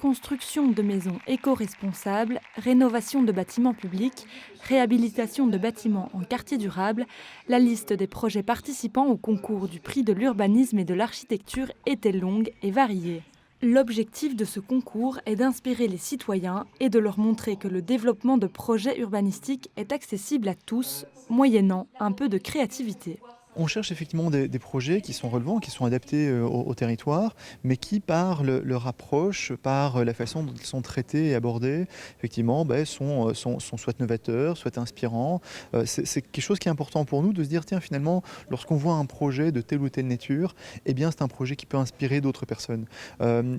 construction de maisons éco-responsables, rénovation de bâtiments publics, réhabilitation de bâtiments en quartier durable, la liste des projets participants au concours du prix de l'urbanisme et de l'architecture était longue et variée. L'objectif de ce concours est d'inspirer les citoyens et de leur montrer que le développement de projets urbanistiques est accessible à tous, moyennant un peu de créativité. On cherche effectivement des projets qui sont relevants, qui sont adaptés au territoire, mais qui, par leur approche, par la façon dont ils sont traités et abordés, effectivement, sont soit novateurs, soit inspirants. C'est quelque chose qui est important pour nous de se dire, tiens, finalement, lorsqu'on voit un projet de telle ou telle nature, eh bien, c'est un projet qui peut inspirer d'autres personnes.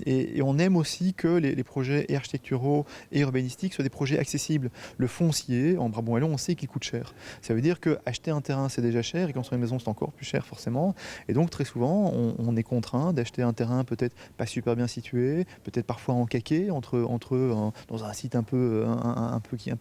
Et on aime aussi que les projets et architecturaux et urbanistiques soient des projets accessibles. Le foncier, en Brabant-Wallon, on sait qu'il coûte cher. Ça veut dire qu'acheter un terrain, c'est déjà cher, et construire une maison, c'est encore plus cher forcément. Et donc très souvent, on est contraint d'acheter un terrain peut-être pas super bien situé, peut-être parfois en caquet, dans un site un peu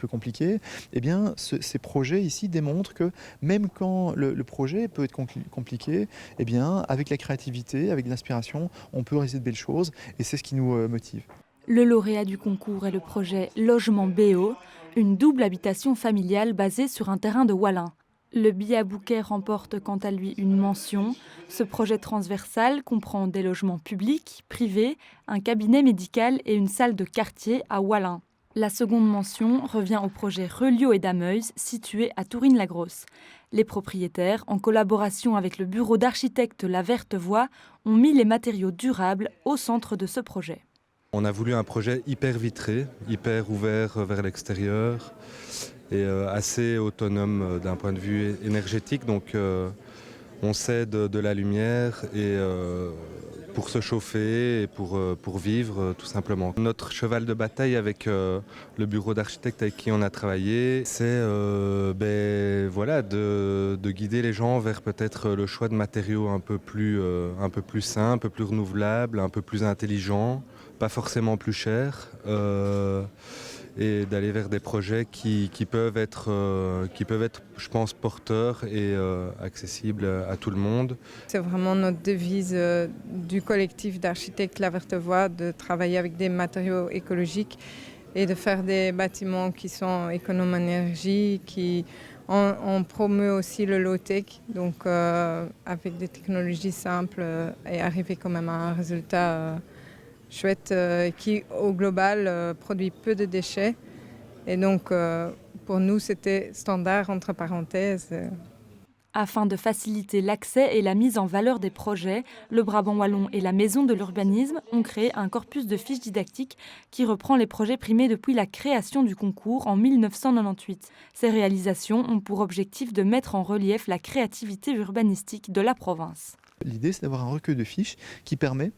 compliqué. Eh bien, ces projets ici démontrent que même quand le projet peut être compliqué, eh bien, avec la créativité, avec l'inspiration, on peut réaliser de belles choses. Et c'est ce qui nous motive. Le lauréat du concours est le projet Logement BO, une double habitation familiale basée sur un terrain de Wallin. Le Biabouquet remporte quant à lui une mention. Ce projet transversal comprend des logements publics, privés, un cabinet médical et une salle de quartier à Wallin. La seconde mention revient au projet Relio et Dameuil, situé à Tourine-la-Grosse. Les propriétaires, en collaboration avec le bureau d'architectes La Verte Voie, ont mis les matériaux durables au centre de ce projet. On a voulu un projet hyper vitré, hyper ouvert vers l'extérieur et assez autonome d'un point de vue énergétique. Donc on cède de la lumière et pour se chauffer et pour vivre tout simplement. Notre cheval de bataille avec le bureau d'architectes avec qui on a travaillé, c'est de guider les gens vers peut-être le choix de matériaux un peu plus sains, un peu plus renouvelables, un peu plus intelligents, pas forcément plus chers. Et d'aller vers des projets qui peuvent être, je pense, porteurs et accessibles à tout le monde. C'est vraiment notre devise du collectif d'architectes La Verte Voie de travailler avec des matériaux écologiques et de faire des bâtiments qui sont économes en énergie, on promeut aussi le low-tech, donc avec des technologies simples et arriver quand même à un résultat chouette qui au global produit peu de déchets et donc pour nous c'était standard entre parenthèses. Afin de faciliter l'accès et la mise en valeur des projets, le Brabant Wallon et la Maison de l'Urbanisme ont créé un corpus de fiches didactiques qui reprend les projets primés depuis la création du concours en 1998. Ces réalisations ont pour objectif de mettre en relief la créativité urbanistique de la province. L'idée, c'est d'avoir un recueil de fiches qui permet,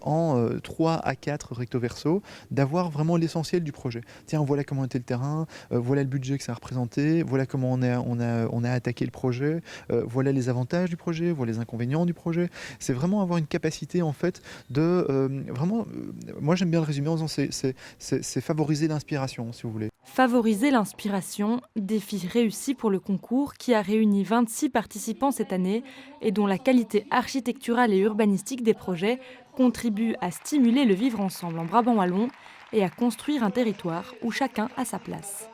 en 3 à 4 recto verso, d'avoir vraiment l'essentiel du projet. Tiens, voilà comment était le terrain, voilà le budget que ça a représenté, voilà comment on a attaqué le projet, voilà les avantages du projet, voilà les inconvénients du projet. C'est vraiment avoir une capacité, en fait, moi j'aime bien le résumer en disant c'est favoriser l'inspiration, si vous voulez. Favoriser l'inspiration, défi réussi pour le concours qui a réuni 26 participants cette année et dont la qualité architecturale et urbanistique des projets contribue à stimuler le vivre ensemble en Brabant Wallon et à construire un territoire où chacun a sa place.